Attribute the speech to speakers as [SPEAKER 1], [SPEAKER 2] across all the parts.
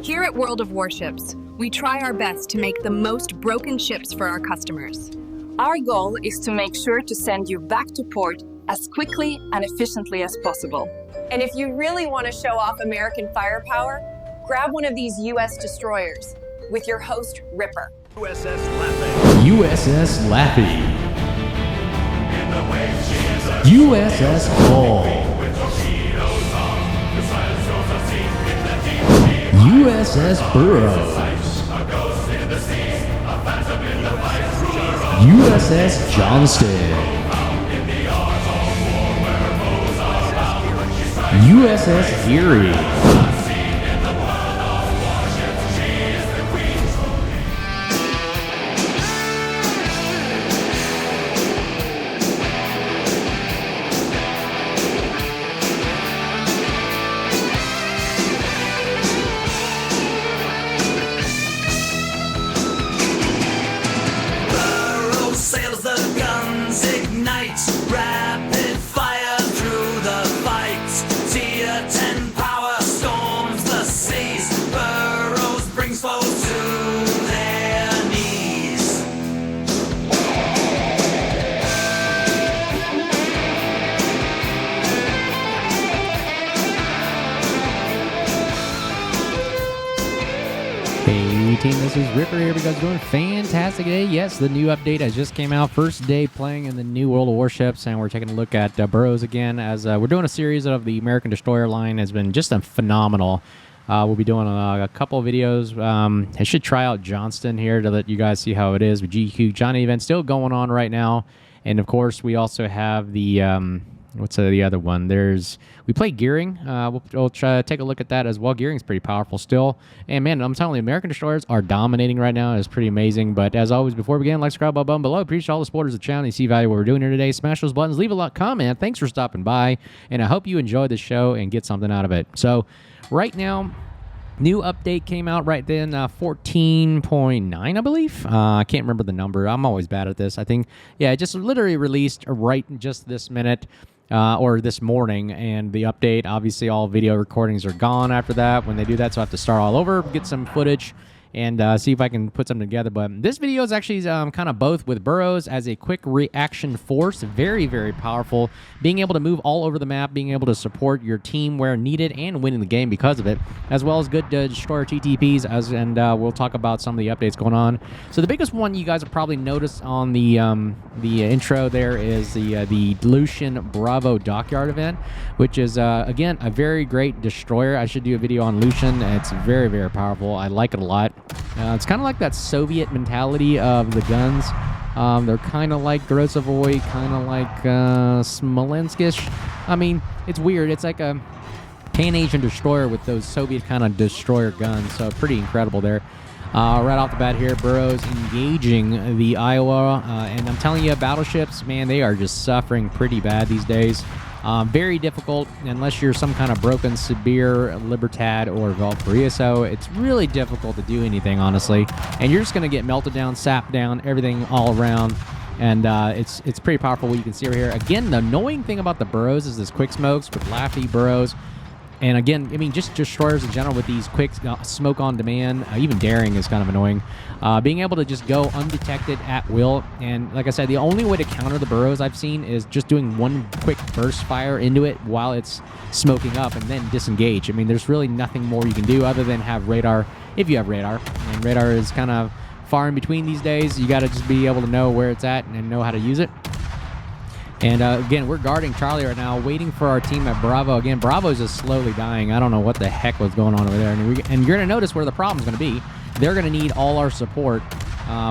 [SPEAKER 1] Here at World of Warships, we try our best to make the most broken ships for our customers.
[SPEAKER 2] Our goal is to make sure to send you back to port as quickly and efficiently as possible.
[SPEAKER 3] And if you really want to show off American firepower, grab one of these U.S. destroyers with your host, Ripper.
[SPEAKER 4] USS Laffey.
[SPEAKER 5] USS Laffey. USS Ball. USS Burrows. USS Johnston. USS Erie.
[SPEAKER 6] Sails the guns, ignites, rapid fire through the fight. Tier 10 power storms the seas. Burrows brings foes to their knees.
[SPEAKER 5] Hey team, this is Ripper here. You guys doing fantastic today. Yes, the new update has just came out. First day playing in the new World of Warships, and we're taking a look at Burrows again. As we're doing a series of the American Destroyer line, has been just a phenomenal. We'll be doing a couple of videos. I should try out Johnston here to let you guys see how it is with GQ Johnny event still going on right now, and of course we also have the what's the other one? We play Gearing. We'll try to take a look at that as well. Gearing's pretty powerful still. And man, I'm telling you, American Destroyers are dominating right now. It's pretty amazing. But as always, before we begin, like, subscribe, button below. Appreciate all the supporters of the channel. You see value what we're doing here today. Smash those buttons. Leave a comment. Thanks for stopping by. And I hope you enjoyed the show and get something out of it. So right now, new update came out right then, 14.9, I believe. I can't remember the number. I'm always bad at this. I think, yeah, it just literally released right just this minute. Or this morning, and the update, obviously all video recordings are gone after that when they do that, so I have to start all over, get some footage, and see if I can put something together. But this video is actually kind of both with Burrows as a quick reaction force. Very, very powerful. Being able to move all over the map, being able to support your team where needed, and winning the game because of it, as well as good destroyer TTPs, and we'll talk about some of the updates going on. So the biggest one you guys have probably noticed on the intro there is the Lushun Bravo Dockyard event, which is, again, a very great destroyer. I should do a video on Lushun. It's very, very powerful. I like it a lot. It's kind of like that Soviet mentality of the guns. They're kind of like Grozovoy, kind of like Smolenskish. I mean, it's weird. It's like a Pan-Asian destroyer with those Soviet kind of destroyer guns. So pretty incredible there. Right off the bat here, Burrows engaging the Iowa. And I'm telling you, battleships, man, they are just suffering pretty bad these days. Very difficult unless you're some kind of broken Sibir, Libertad, or Valkyria. So it's really difficult to do anything, honestly. And you're just going to get melted down, sapped down, everything all around. And it's pretty powerful what you can see over here. Again, the annoying thing about the Burrows is this quick smokes with Laffey, Burrows. And again, I mean, just destroyers in general with these quick smoke on demand, even daring is kind of annoying. Being able to just go undetected at will. And like I said, the only way to counter the Burrows I've seen is just doing one quick burst fire into it while it's smoking up and then disengage. I mean, there's really nothing more you can do other than have radar, if you have radar. And radar is kind of far in between these days. You got to just be able to know where it's at and know how to use it. And again, we're guarding Charlie right now, waiting for our team at Bravo. Again, Bravo's just slowly dying. I don't know what the heck was going on over there. And you're going to notice where the problem's going to be. They're going to need all our support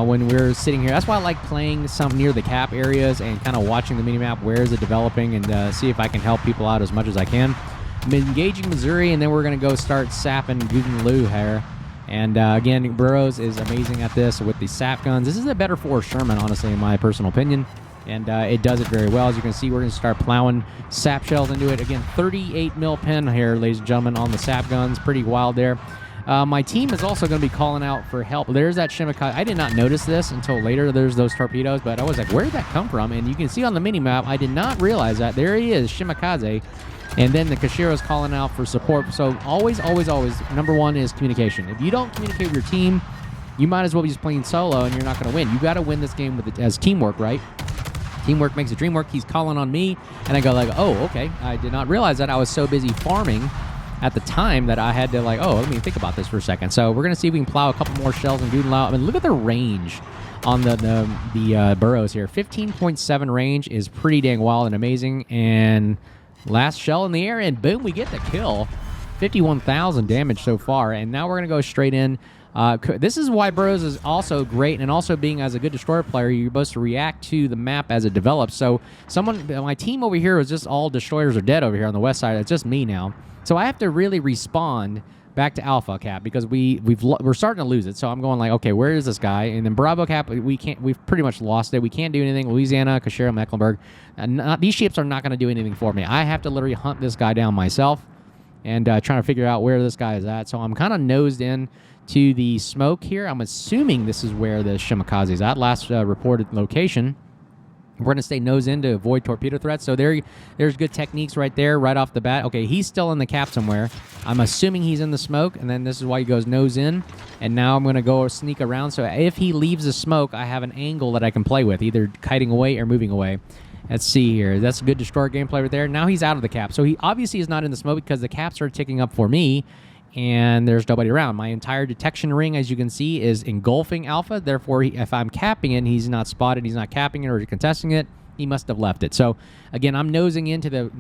[SPEAKER 5] when we're sitting here. That's why I like playing some near the cap areas and kind of watching the minimap. Where is it developing, and see if I can help people out as much as I can. I'm engaging Missouri, and then we're going to go start sapping Guggenloo here. And again, Burrows is amazing at this with the sap guns. This is a better for Sherman, honestly, in my personal opinion. And it does it very well. As you can see, we're going to start plowing sap shells into it. Again, 38 mil pen here, ladies and gentlemen, on the sap guns. Pretty wild there. My team is also going to be calling out for help. There's that Shimakaze. I did not notice this until later. There's those torpedoes, but I was like, where did that come from? And you can see on the mini-map, I did not realize that. There he is, Shimakaze. And then the Kashiro's calling out for support. So always, number one is communication. If you don't communicate with your team, you might as well be just playing solo and you're not going to win. You got to win this game with it as teamwork, right? Teamwork makes the dream work. He's calling on me, and I go like, oh, okay. I did not realize that I was so busy farming at the time that I had to like, oh, let me think about this for a second. So we're going to see if we can plow a couple more shells and Gudenlau. I mean, look at the range on the Burrows here. 15.7 range is pretty dang wild and amazing. And last shell in the air, and boom, we get the kill. 51,000 damage so far, and now we're going to go straight in. This is why Burrows is also great, and also being as a good destroyer player, you're supposed to react to the map as it develops. So my team over here is just all destroyers are dead over here on the west side. It's just me now. So I have to really respond back to Alpha Cap because we're starting to lose it. So I'm going like, okay, where is this guy? And then Bravo Cap, we've pretty much lost it. We can't do anything. Louisiana, Kashira, Mecklenburg, these ships are not going to do anything for me. I have to literally hunt this guy down myself and trying to figure out where this guy is at. So I'm kind of nosed in to the smoke here. I'm assuming this is where the Shimakaze is at. Last reported location. We're going to stay nose in to avoid torpedo threats. So there's good techniques right there, right off the bat. Okay, he's still in the cap somewhere. I'm assuming he's in the smoke, and then this is why he goes nose in. And now I'm going to go sneak around. So if he leaves the smoke, I have an angle that I can play with, either kiting away or moving away. Let's see here. That's a good destroyer gameplay right there. Now he's out of the cap. So he obviously is not in the smoke because the caps are ticking up for me. And there's nobody around. My entire detection ring, as you can see, is engulfing Alpha. Therefore, if I'm capping it, he's not spotted, he's not capping it or contesting it, he must have left it. So, again, I'm nosing into the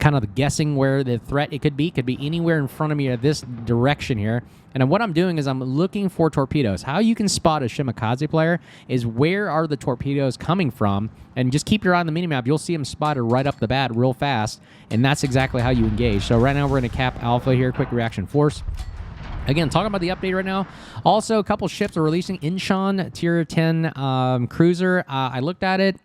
[SPEAKER 5] kind of the guessing where the threat it could be. Could be anywhere in front of me or this direction here. And what I'm doing is I'm looking for torpedoes. How you can spot a Shimakaze player is where are the torpedoes coming from, and just keep your eye on the minimap. You'll see them spotted right up the bat real fast, and that's exactly how you engage. So right now we're going to cap Alpha here, quick reaction force. Again, talking about the update right now. Also, a couple ships are releasing. Incheon Tier 10 cruiser. I looked at it.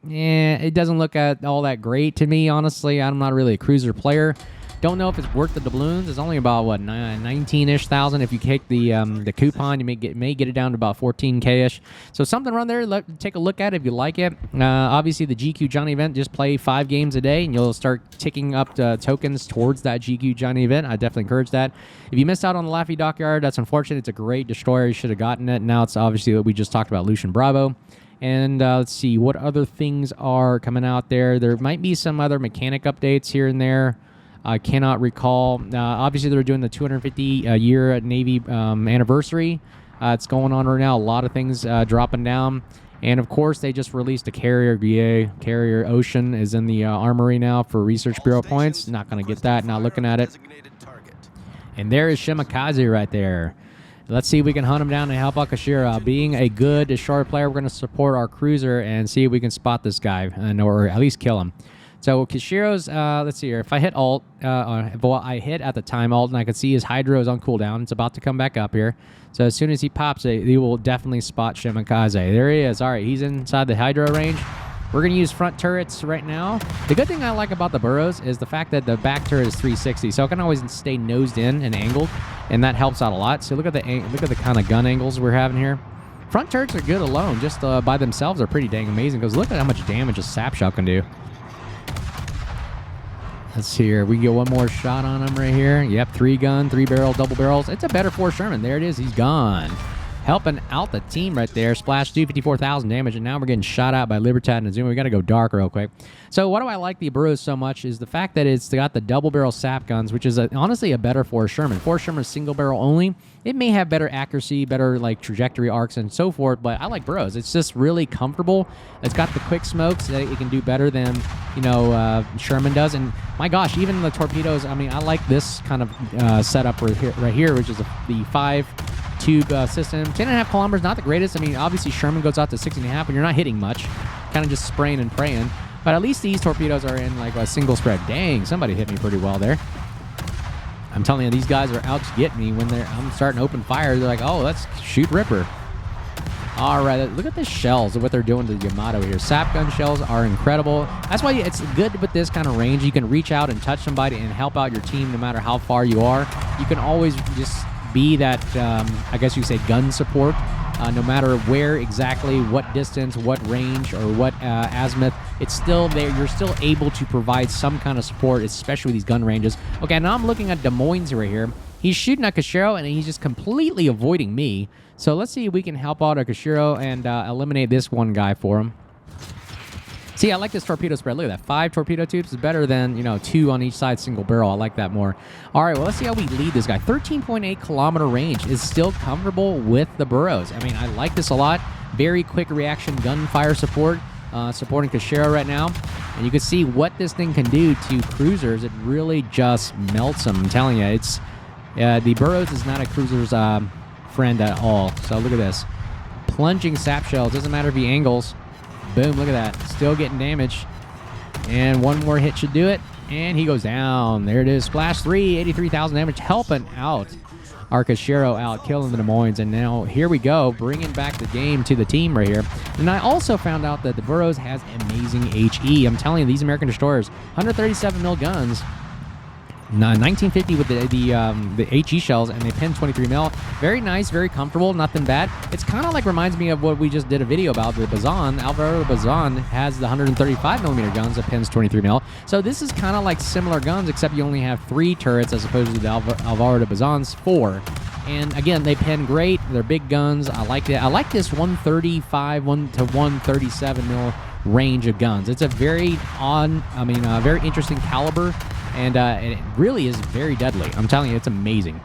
[SPEAKER 5] It doesn't look all that great to me, honestly. I'm not really a cruiser player. Don't know if it's worth the doubloons. It's only about, what, 19-ish thousand. If you take the coupon, you may get it down to about 14K-ish. So something around there, take a look at it if you like it. Obviously, the GQ Johnny event, just play 5 games a day, and you'll start ticking up tokens towards that GQ Johnny event. I definitely encourage that. If you missed out on the Laffey Dockyard, that's unfortunate. It's a great destroyer. You should have gotten it. Now it's obviously what we just talked about, Lushun Bravo. And let's see, what other things are coming out there? There might be some other mechanic updates here and there. I cannot recall. Obviously, they're doing the 250-year Navy anniversary. It's going on right now. A lot of things dropping down. And, of course, they just released a carrier. VA Carrier Ocean is in the armory now for Research Bureau points. Not going to get that. Not looking at it. And there is Shimakaze right there. Let's see if we can hunt him down and help out Kashira. Being a good destroyer player, we're going to support our cruiser and see if we can spot this guy or at least kill him. So Kashiro's, let's see here. If I hit Alt, I hit at the time Alt, and I can see his Hydro is on cooldown. It's about to come back up here. So as soon as he pops it, he will definitely spot Shimakaze. There he is. All right, he's inside the Hydro range. We're going to use front turrets right now. The good thing I like about the Burrows is the fact that the back turret is 360, so I can always stay nosed in and angled, and that helps out a lot. So look at the kind of gun angles we're having here. Front turrets are good alone. Just by themselves are pretty dang amazing, because look at how much damage a sap shot can do. Let's see here. We can get one more shot on him right here. Yep, 3-gun, 3-barrel, double barrels. It's a better 4 Sherman. There it is. He's gone. Helping out the team right there. Splash 254,000 damage, and now we're getting shot out by Libertad and Azuma. We got to go dark real quick. So why do I like the Burrows so much is the fact that it's got the double barrel sap guns, which is honestly a better 4 Sherman. 4 Sherman is single barrel only. It may have better accuracy, better like trajectory arcs and so forth, but I like Burrows. It's just really comfortable. It's got the quick smokes that it can do better than, Sherman does. And my gosh, even the torpedoes, I mean, I like this kind of setup right here, which is the 5-tube system. 10.5 kilometers, not the greatest. I mean, obviously Sherman goes out to 6.5, and you're not hitting much. Kind of just spraying and praying. But at least these torpedoes are in like a single spread. Dang, somebody hit me pretty well there. I'm telling you, these guys are out to get me when I'm starting to open fire. They're like, oh, let's shoot Ripper. All right, look at the shells, what they're doing to the Yamato here. Sap gun shells are incredible. That's why it's good with this kind of range. You can reach out and touch somebody and help out your team no matter how far you are. You can always just be that, I guess you say, gun support no matter where exactly, what distance, what range, or what azimuth, it's still there. You're still able to provide some kind of support, especially with these gun ranges. Okay, now I'm looking at Des Moines right here. He's shooting at Kashiro, and he's just completely avoiding me. So let's see if we can help out Kashiro and eliminate this one guy for him. See, I like this torpedo spread. Look at that. 5 torpedo tubes is better than, 2 on each side, single barrel. I like that more. All right, well, let's see how we lead this guy. 13.8 kilometer range is still comfortable with the Burrows. I mean, I like this a lot. Very quick reaction gunfire support. Supporting Kashiro right now. And you can see what this thing can do to cruisers. It really just melts them. I'm telling you, it's the Burrows is not a cruiser's friend at all. So look at this. Plunging sap shells. Doesn't matter if he angles. Boom, look at that. Still getting damage. And one more hit should do it. And he goes down. There it is. Splash 3, 83,000 damage. Helping out our Kashiro out, killing the Des Moines. And now here we go, bringing back the game to the team right here. And I also found out that the Burrows has amazing HE. I'm telling you, these American destroyers, 137 mil guns. 1950 with the HE shells, and they pin 23 mil. Very nice, very comfortable, nothing bad. It's kind of like reminds me of what we just did a video about. The Bazan, Alvaro Bazan has the 135 millimeter guns that pins 23 mil. So this is kind of like similar guns, except you only have 3 turrets as opposed to the Alvaro Bazan's 4. And again, they pin great. They're big guns. I like it. I like this 135 to 137 mil range of guns. It's a very very interesting caliber. And it really is very deadly. I'm telling you, it's amazing.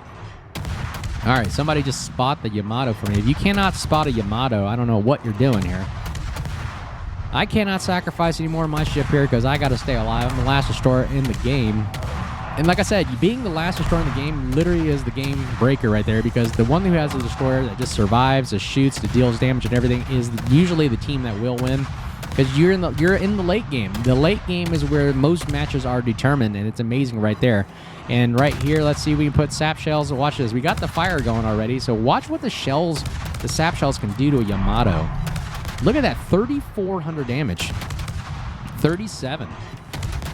[SPEAKER 5] All right, somebody just spot the Yamato for me. If you cannot spot a Yamato, I don't know what you're doing here. I cannot sacrifice any more of my ship here because I got to stay alive. I'm the last destroyer in the game. And like I said, being the last destroyer in the game literally is the game breaker right there, because the one who has a destroyer that just survives, that shoots, that deals damage and everything is usually the team that will win. Because you're in the late game. The late game is where most matches are determined, and it's amazing right there. And right here, let's see if we can put sap shells. Watch this. We got the fire going already, so watch what the sap shells can do to a Yamato. Look at that, 3,400 damage. 37.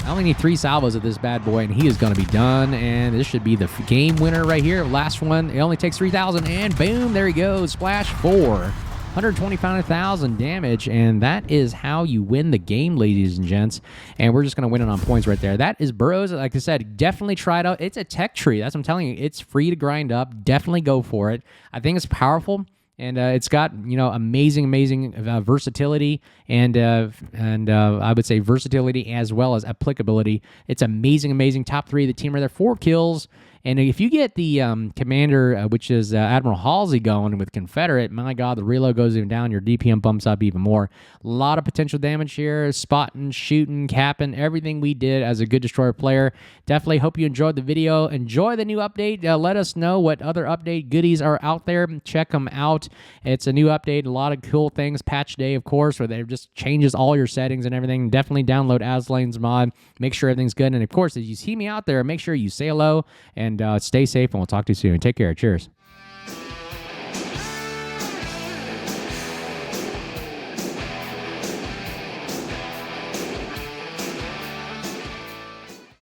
[SPEAKER 5] I only need 3 salvos of this bad boy, and he is going to be done. And this should be the game winner right here. Last one. It only takes 3,000, and boom, there he goes. Splash 4. 125,000 damage, and that is how you win the game, ladies and gents. And we're just going to win it on points right there. That is Burrows. Like I said, definitely try it out. It's a tech tree. That's what I'm telling you. It's free to grind up. Definitely go for it. I think it's powerful, and it's got amazing versatility, and I would say versatility as well as applicability. It's amazing. Top 3 of the team right there. 4 kills. And if you get the commander, which is Admiral Halsey, going with Confederate, my God, the reload goes even down. Your DPM bumps up even more. A lot of potential damage here. Spotting, shooting, capping, everything we did as a good destroyer player. Definitely hope you enjoyed the video. Enjoy the new update. Let us know what other update goodies are out there. Check them out. It's a new update. A lot of cool things. Patch day, of course, where it just changes all your settings and everything. Definitely download Aslane's mod. Make sure everything's good. And, of course, if you see me out there, make sure you say hello and stay safe, and we'll talk to you soon. Take care. Cheers.